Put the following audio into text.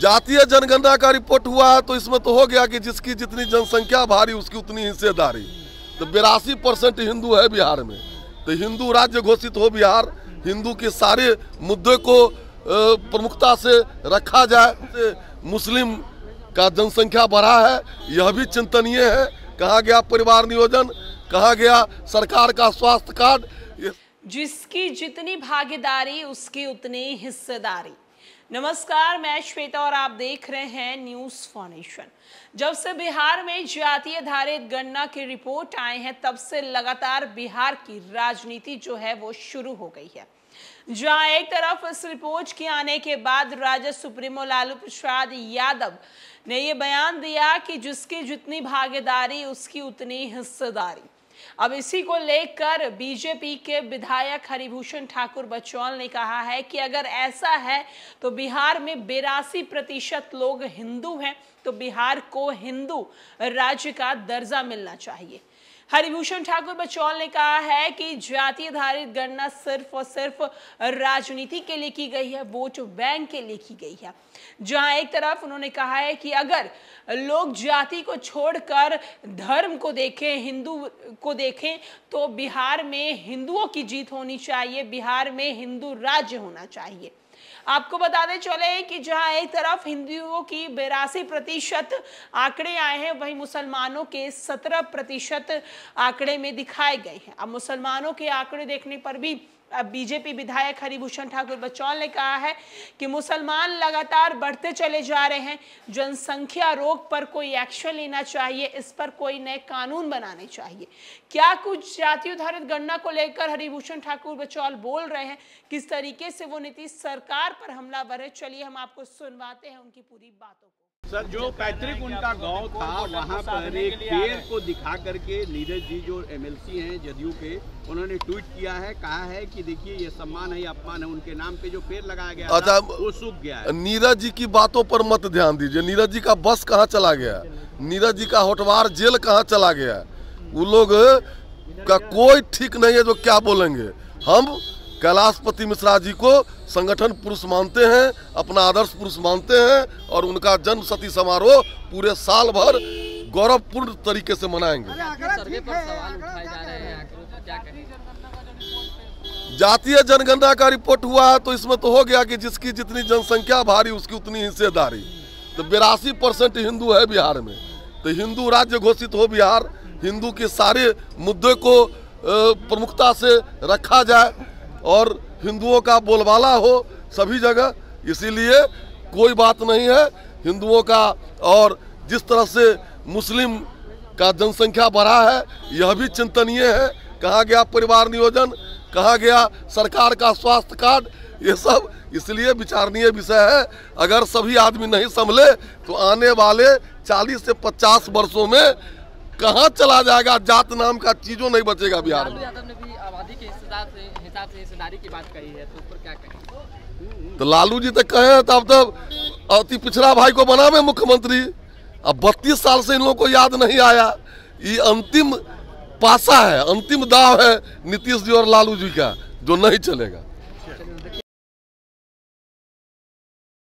जातीय जनगणना का रिपोर्ट हुआ है तो इसमें तो हो गया कि जिसकी जितनी जनसंख्या भारी उसकी उतनी हिस्सेदारी। तो 82% हिंदू है बिहार में, तो हिंदू राज्य घोषित हो बिहार, हिंदू के सारे मुद्दे को प्रमुखता से रखा जाए। मुस्लिम का जनसंख्या बढ़ा है, यह भी चिंतनीय है। कहा गया परिवार नियोजन, कहा गया सरकार का स्वास्थ्य कार्ड। जिसकी जितनी भागीदारी उसकी उतनी हिस्सेदारी। नमस्कार, मैं श्वेता और आप देख रहे हैं न्यूज फाउंडेशन। जब से बिहार में जातीय आधारित गणना की रिपोर्ट आए हैं तब से लगातार बिहार की राजनीति जो है वो शुरू हो गई है, जहां एक तरफ इस रिपोर्ट के आने के बाद राज्य सुप्रीमो लालू प्रसाद यादव ने ये बयान दिया कि जिसकी जितनी भागीदारी उसकी उतनी हिस्सेदारी। अब इसी को लेकर बीजेपी के विधायक हरिभूषण ठाकुर बचौल ने कहा है कि अगर ऐसा है तो बिहार में 82% लोग हिंदू हैं, तो बिहार को हिंदू राज्य का दर्जा मिलना चाहिए। हरिभूषण ठाकुर बचौल ने कहा है कि जाति आधारित गणना सिर्फ और सिर्फ राजनीति के लिए की गई है, वोट बैंक के लिए की गई है। जहां एक तरफ उन्होंने कहा है कि अगर लोग जाति को छोड़कर धर्म को देखें, हिंदू को देखें, तो बिहार में हिंदुओं की जीत होनी चाहिए, बिहार में हिंदू राज्य होना चाहिए। आपको बताते चले कि जहां एक तरफ हिंदुओं की 82% आंकड़े आए हैं, वहीं मुसलमानों के 17% आंकड़े में दिखाए गए हैं। अब मुसलमानों के आंकड़े देखने पर भी बीजेपी विधायक हरिभूषण ठाकुर बचौल ने कहा है कि मुसलमान लगातार बढ़ते चले जा रहे हैं, जनसंख्या रोक पर कोई एक्शन लेना चाहिए, इस पर कोई नए कानून बनाने चाहिए। क्या कुछ जातीय आधारित गणना को लेकर हरिभूषण ठाकुर बचौल बोल रहे हैं, किस तरीके से वो नीतीश सरकार पर हमलावर है, चलिए हम आपको सुनवाते हैं उनकी पूरी बातों को। सर, जो पैतृक उनका गांव था वहां पर एक पेड़ को दिखा करके नीरज जी जो एमएलसी हैं जदयू के, उन्होंने ट्वीट किया है, कहा है कि देखिए ये सम्मान है या अपमान है, उनके नाम पे जो पेड़ लगाया गया था वो सूख गया है। नीरज जी की बातों पर मत ध्यान दीजिए। नीरज जी का बस कहाँ चला गया, नीरज जी का होटवार जेल कहाँ चला गया, वो लोग का कोई ठीक नहीं है जो क्या बोलेंगे। हम कैलाशपति मिश्रा जी को संगठन पुरुष मानते हैं, अपना आदर्श पुरुष मानते हैं, और उनका जन्म शती समारोह पूरे साल भर गौरवपूर्ण तरीके से मनाएंगे। जातीय जनगणना का रिपोर्ट हुआ है तो इसमें तो हो गया कि जिसकी जितनी जनसंख्या भारी उसकी उतनी हिस्सेदारी। तो 82% हिंदू है बिहार में, तो हिंदू राज्य घोषित हो बिहार, हिंदू के सारे मुद्दे को प्रमुखता से रखा जाए और हिंदुओं का बोलबाला हो सभी जगह। इसीलिए कोई बात नहीं है हिंदुओं का। और जिस तरह से मुस्लिम का जनसंख्या बढ़ा है, यह भी चिंतनीय है। कहा गया परिवार नियोजन, कहा गया सरकार का स्वास्थ्य कार्ड, ये सब इसलिए विचारणीय विषय है। अगर सभी आदमी नहीं संभले तो आने वाले 40 से 50 वर्षों में कहाँ चला जाएगा, जात नाम का चीजों नहीं बचेगा बिहार में। यादव ने भी आबादी के हिसाब से हिस्सेदारी की बात कही है, तो उस पर क्या कहेंगे? तो लालू जी तो कहे हैं, तब तब अति पिछड़ा भाई को बना में मुख्यमंत्री। अब 32 साल से इन लोगों को याद नहीं आया। ये अंतिम पासा है, अंतिम दाव है नीतीश जी और लालू जी का, जो नहीं चलेगा।